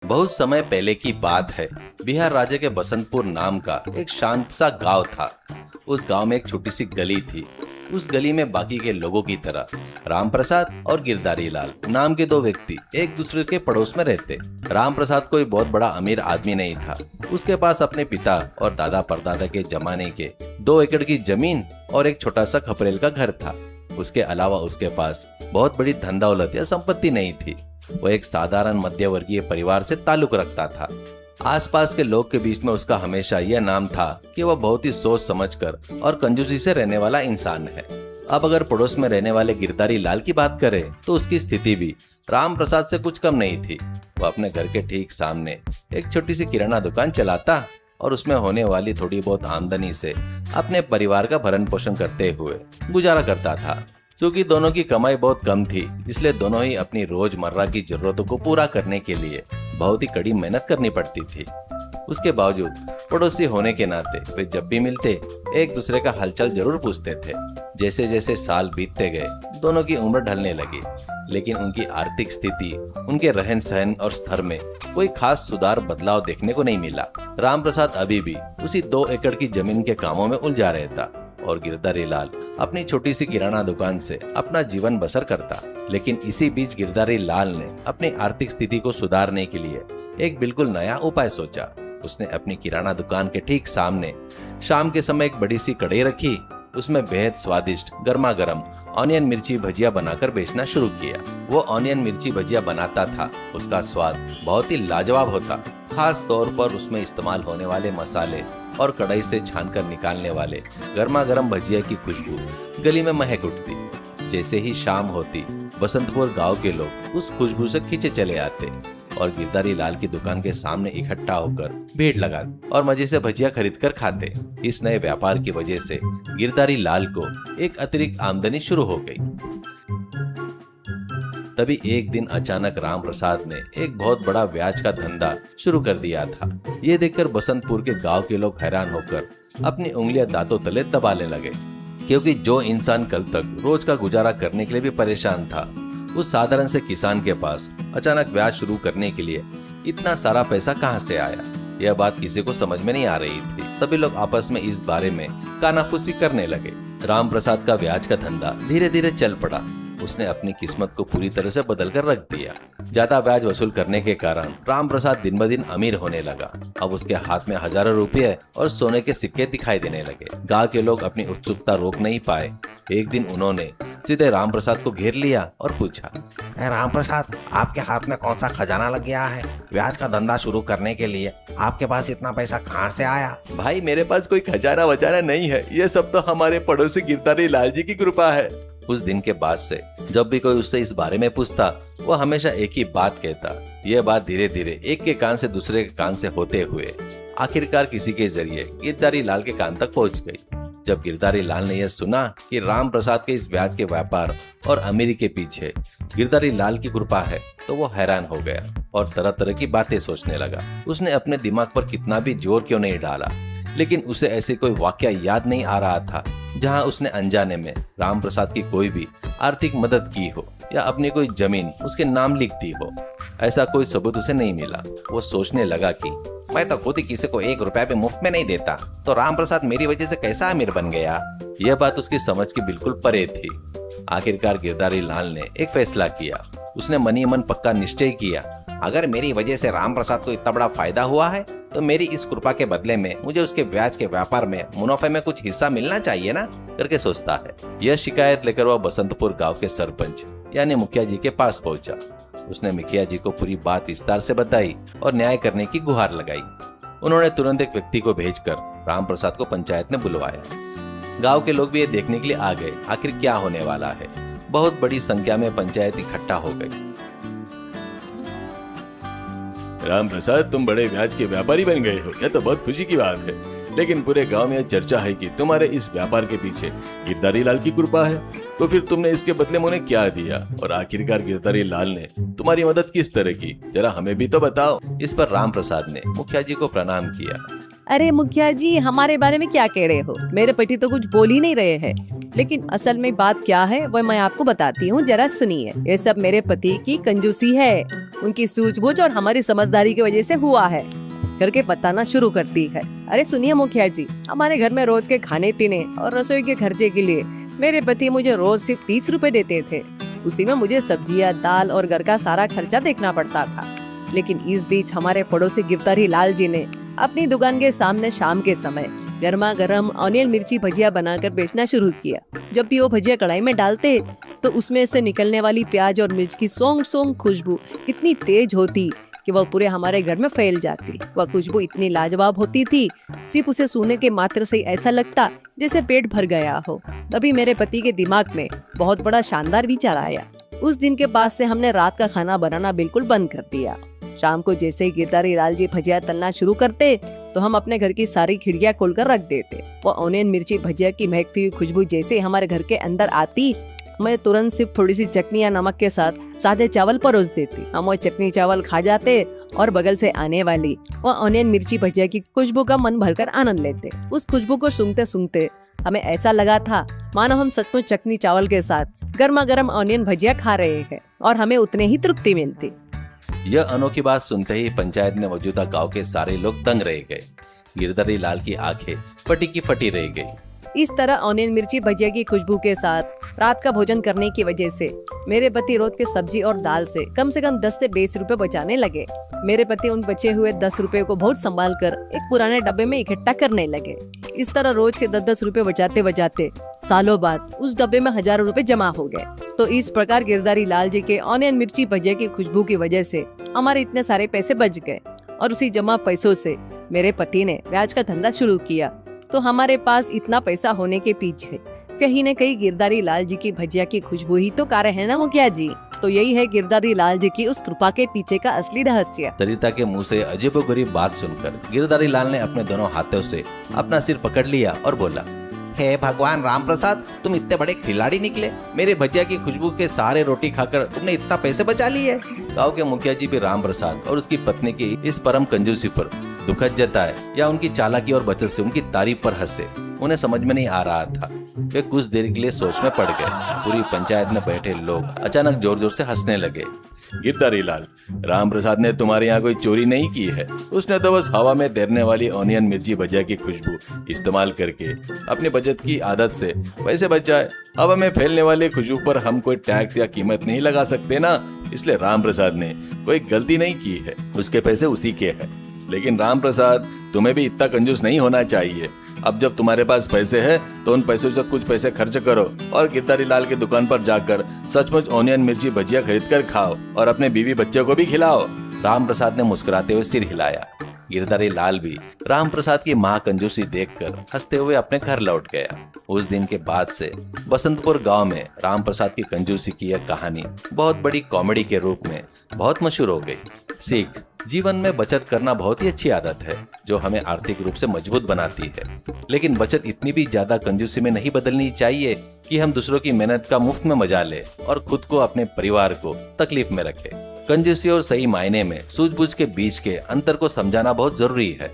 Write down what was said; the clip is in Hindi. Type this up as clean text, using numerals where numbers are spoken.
बहुत समय पहले की बात है। बिहार राज्य के बसंतपुर नाम का एक शांत सा गांव था। उस गांव में एक छोटी सी गली थी। उस गली में बाकी के लोगों की तरह राम प्रसाद और गिरधारी लाल नाम के दो व्यक्ति एक दूसरे के पड़ोस में रहते। राम प्रसाद कोई बहुत बड़ा अमीर आदमी नहीं था। उसके पास अपने पिता और दादा परदादा के जमाने के 2 एकड़ की जमीन और एक छोटा सा खपरेल का घर था। उसके अलावा उसके पास बहुत बड़ी धन दौलत या संपत्ति नहीं थी। वो एक साधारण मध्यवर्गीय परिवार से ताल्लुक रखता था। आसपास के लोग के बीच में उसका हमेशा यह नाम था कि वह बहुत ही सोच समझकर और कंजूसी से रहने वाला इंसान है। अब अगर पड़ोस में रहने वाले गिरधारी लाल की बात करें तो उसकी स्थिति भी राम प्रसाद से कुछ कम नहीं थी। वह अपने घर के ठीक सामने एक छोटी सी किराना दुकान चलाता और उसमें होने वाली थोड़ी बहुत आमदनी से अपने परिवार का भरण पोषण करते हुए गुजारा करता था। क्योंकि दोनों की कमाई बहुत कम थी, इसलिए दोनों ही अपनी रोजमर्रा की जरूरतों को पूरा करने के लिए बहुत ही कड़ी मेहनत करनी पड़ती थी। उसके बावजूद पड़ोसी होने के नाते वे जब भी मिलते एक दूसरे का हालचाल जरूर पूछते थे। जैसे जैसे साल बीतते गए दोनों की उम्र ढलने लगी, लेकिन उनकी आर्थिक स्थिति, उनके रहन सहन और स्तर में कोई खास सुधार बदलाव देखने को नहीं मिला। राम प्रसाद अभी भी उसी 2 एकड़ की जमीन के कामों में उलझा रहता और गिरधारी लाल अपनी छोटी सी किराना दुकान से अपना जीवन बसर करता। लेकिन इसी बीच गिरधारी लाल ने अपनी आर्थिक स्थिति को सुधारने के लिए एक बिल्कुल नया उपाय सोचा। उसने अपनी किराना दुकान के ठीक सामने शाम के समय एक बड़ी सी कढ़ाई रखी। उसमें बेहद स्वादिष्ट गर्मा गर्म ऑनियन मिर्ची भजिया बनाकर बेचना शुरू किया। वो ऑनियन मिर्ची भजिया बनाता था, उसका स्वाद बहुत ही लाजवाब होता। खास तौर पर उसमें इस्तेमाल होने वाले मसाले और कढ़ाई से छानकर निकालने वाले गर्मा गर्म भजिया की खुशबू गली में महक उठती। जैसे ही शाम होती बसंतपुर गांव के लोग उस खुशबू से खींचे चले आते और गिरधारी लाल की दुकान के सामने इकट्ठा होकर भीड़ लगाते और मजे से भजिया खरीद कर खाते। इस नए व्यापार की वजह से गिरधारी लाल को एक अतिरिक्त आमदनी शुरू हो गई। तभी एक दिन अचानक राम प्रसाद ने एक बहुत बड़ा ब्याज का धंधा शुरू कर दिया था। ये देखकर बसंतपुर के गांव के लोग हैरान होकर अपनी उंगलियां दांतों तले दबाने लगे, क्योंकि जो इंसान कल तक रोज का गुजारा करने के लिए भी परेशान था, उस साधारण से किसान के पास अचानक ब्याज शुरू करने के लिए इतना सारा पैसा कहां से आया। यह बात किसी को समझ में नहीं आ रही थी। सभी लोग आपस में इस बारे में कानाफूसी करने लगे। राम प्रसाद का ब्याज का धंधा धीरे धीरे चल पड़ा। उसने अपनी किस्मत को पूरी तरह से बदल कर रख दिया। ज्यादा ब्याज वसूल करने के कारण राम प्रसाद दिन ब दिन अमीर होने लगा। अब उसके हाथ में हजारों रुपए और सोने के सिक्के दिखाई देने लगे। गांव के लोग अपनी उत्सुकता रोक नहीं पाए। एक दिन उन्होंने सीधे राम प्रसाद को घेर लिया और पूछा, राम प्रसाद, आपके हाथ में कौन सा खजाना लग गया है? ब्याज का धंधा शुरू करने के लिए आपके पास इतना पैसा कहाँ से आया? भाई, मेरे पास कोई खजाना वजाना नहीं है। ये सब तो हमारे पड़ोसी गिरधारी लाल जी की कृपा है। उस दिन के बाद से जब भी कोई उससे इस बारे में पूछता, वो हमेशा एक ही बात कहता। यह बात धीरे धीरे एक के कान से दूसरे के कान से होते हुए आखिरकार किसी के जरिए गिरधारी लाल के कान तक पहुंच गई। जब गिरधारी लाल ने यह सुना कि राम प्रसाद के इस ब्याज के व्यापार और अमीरी के पीछे गिरधारी लाल की कृपा है, तो वो हैरान हो गया और तरह तरह की बातें सोचने लगा। उसने अपने दिमाग पर कितना भी जोर क्यों नहीं डाला, लेकिन उसे ऐसे कोई वाकया याद नहीं आ रहा था जहां उसने अनजाने में राम प्रसाद की कोई भी आर्थिक मदद की हो या अपनी कोई जमीन उसके नाम लिख दी हो। ऐसा कोई सबूत उसे नहीं मिला। वो सोचने लगा कि मैं तो खुद ही किसी को 1 रुपया भी मुफ्त में नहीं देता, तो राम प्रसाद मेरी वजह से कैसा अमीर बन गया? यह बात उसकी समझ के बिल्कुल परे थी। आखिरकार गिरधारी लाल ने एक फैसला किया। उसने मनी मन पक्का निश्चय किया, अगर मेरी वजह से राम प्रसाद को इतना बड़ा फायदा हुआ है, तो मेरी इस कृपा के बदले में मुझे उसके ब्याज के व्यापार में मुनाफे में कुछ हिस्सा मिलना चाहिए ना, करके सोचता है। यह शिकायत लेकर वह बसंतपुर गांव के सरपंच यानी मुखिया जी के पास पहुंचा। उसने मुखिया जी को पूरी बात विस्तार से बताई और न्याय करने की गुहार लगाई। उन्होंने तुरंत एक व्यक्ति को भेजकर राम प्रसाद को पंचायत में बुलवाया। गांव के लोग भी ये देखने के लिए आ गए आखिर क्या होने वाला है। बहुत बड़ी संख्या में पंचायत इकट्ठा हो गई। राम प्रसाद, तुम बड़े ब्याज के व्यापारी बन गए हो, यह तो बहुत खुशी की बात है। लेकिन पूरे गांव में चर्चा है कि तुम्हारे इस व्यापार के पीछे गिरधारी लाल की कृपा है। तो फिर तुमने इसके बदले में उन्हें क्या दिया और आखिरकार गिरधारी लाल ने तुम्हारी मदद किस तरह की, जरा हमें भी तो बताओ। इस पर राम प्रसाद ने मुखिया जी को प्रणाम किया। अरे मुखिया जी, हमारे बारे में क्या कह रहे हो? मेरे पति तो कुछ बोल ही नहीं रहे हैं। लेकिन असल में बात क्या है वह मैं आपको बताती हूँ, जरा सुनिए। ये सब मेरे पति की कंजूसी है। उनकी सूझबूझ और हमारी समझदारी की वजह से हुआ है, करके बताना शुरू करती है। अरे सुनिए मुखिया जी, हमारे घर में रोज के खाने पीने और रसोई के खर्चे के लिए मेरे पति मुझे रोज सिर्फ 30 रुपए देते थे। उसी में मुझे सब्जियां, दाल और घर का सारा खर्चा देखना पड़ता था। लेकिन इस बीच हमारे पड़ोसी गिरधारी लाल जी ने अपनी दुकान के सामने शाम के समय गर्मा गर्म ऑनियन मिर्ची भजिया बनाकर बेचना शुरू किया। जब भी वो भजिया कढ़ाई में डालते तो उसमें से निकलने वाली प्याज और मिर्च की सोंग सोंग खुशबू इतनी तेज होती कि वह पूरे हमारे घर में फैल जाती। वह खुशबू इतनी लाजवाब होती थी, सिर्फ उसे सूंघने के मात्र से ही ऐसा लगता जैसे पेट भर गया हो। तभी मेरे पति के दिमाग में बहुत बड़ा शानदार विचार आया। उस दिन के बाद से हमने रात का खाना बनाना बिल्कुल बंद कर दिया। शाम को जैसे ही गिरधारी लाल जी भजिया तलना शुरू करते तो हम अपने घर की सारी खिड़कियां खोलकर रख देते। वो ऑनियन मिर्ची भजिया की महकती हुई खुशबू जैसे हमारे घर के अंदर आती, मैं तुरंत सिर्फ थोड़ी सी चटनी या नमक के साथ सादे चावल परोस देती। हम वो चटनी चावल खा जाते और बगल से आने वाली वो ऑनियन मिर्ची भजिया की खुशबू का मन भरकर आनंद लेते। उस खुशबू को सूंघते सूंघते हमें ऐसा लगा था मानो हम सचमुच चटनी चावल के साथ गर्मा गर्म ऑनियन भजिया खा रहे हैं और हमें उतने ही तृप्ति मिलती। यह अनोखी बात सुनते ही पंचायत में मौजूदा गांव के सारे लोग दंग रह गए। गिरधारी लाल की आंखें फटी की फटी रह गई। इस तरह ऑनियन मिर्ची भजिया की खुशबू के साथ रात का भोजन करने की वजह से मेरे पति रोज के सब्जी और दाल से कम 10 से 20 रुपए बचाने लगे। मेरे पति उन बचे हुए 10 रुपए को बहुत संभाल कर एक पुराने डब्बे में इकट्ठा करने लगे। इस तरह रोज के 10-10 रुपए बचाते बचाते सालों बाद उस डब्बे में हजारों रुपए जमा हो गए। तो इस प्रकार गिरधारी लाल जी के ऑनियन मिर्ची भजिया की खुशबू की वजह से हमारे इतने सारे पैसे बच गए और उसी जमा पैसों से मेरे पति ने ब्याज का धंधा शुरू किया। तो हमारे पास इतना पैसा होने के पीछे कहीं न कहीं गिरधारी लाल जी की भजिया की खुशबू ही तो कारण है ना मुखिया जी। तो यही है गिरधारी लाल जी की उस कृपा के पीछे का असली रहस्य। सरिता के मुंह से अजीबोगरीब बात सुनकर गिरधारी लाल ने अपने दोनों हाथों से अपना सिर पकड़ लिया और बोला, हे भगवान राम प्रसाद, तुम इतने बड़े खिलाड़ी निकले। मेरे भजिया की खुशबू के सारे रोटी खाकर तुमने इतना पैसे बचा लिए। गांव के मुखिया जी भी राम प्रसाद और उसकी पत्नी की इस परम कंजूसी पर दुखद जताए या उनकी चालाकी और बचत से उनकी तारीफ पर हंसे। उन्हें समझ में नहीं आ रहा था। वे कुछ देर के लिए सोच में पड़ गए। पूरी पंचायत में बैठे लोग अचानक जोर जोर से हंसने लगे। गिरधारी लाल, राम प्रसाद ने तुम्हारे यहाँ कोई चोरी नहीं की है। उसने तो बस हवा में तैरने वाली ऑनियन मिर्ची भजिया की खुशबू इस्तेमाल करके अपनी बचत की आदत से पैसे बचाए। हवा में फैलने वाली खुशबू पर हम कोई टैक्स या कीमत नहीं लगा सकते ना, इसलिए राम प्रसाद ने कोई गलती नहीं की है। उसके पैसे उसी के हैं। लेकिन राम प्रसाद, तुम्हें भी इतना कंजूस नहीं होना चाहिए। अब जब तुम्हारे पास पैसे हैं तो उन पैसों से कुछ पैसे खर्च करो और गिरधारी लाल की दुकान पर जाकर सचमुच ऑनियन मिर्ची भजिया खरीद कर खाओ और अपने बीवी बच्चों को भी खिलाओ। राम प्रसाद ने मुस्कुराते हुए सिर हिलाया। गिरधारी लाल भी राम प्रसाद की महाकंजूसी देखकर हंसते हुए अपने घर लौट गया। उस दिन के बाद से बसंतपुर गांव में राम प्रसाद की कंजूसी की यह कहानी बहुत बड़ी कॉमेडी के रूप में बहुत मशहूर हो गई। सीख, जीवन में बचत करना बहुत ही अच्छी आदत है जो हमें आर्थिक रूप से मजबूत बनाती है। लेकिन बचत इतनी भी ज्यादा कंजूसी में नहीं बदलनी चाहिए कि हम दूसरों की मेहनत का मुफ्त में मजा ले और खुद को, अपने परिवार को तकलीफ में रखे। कंजूसी और सही मायने में सूझबूझ के बीच के अंतर को समझाना बहुत जरूरी है।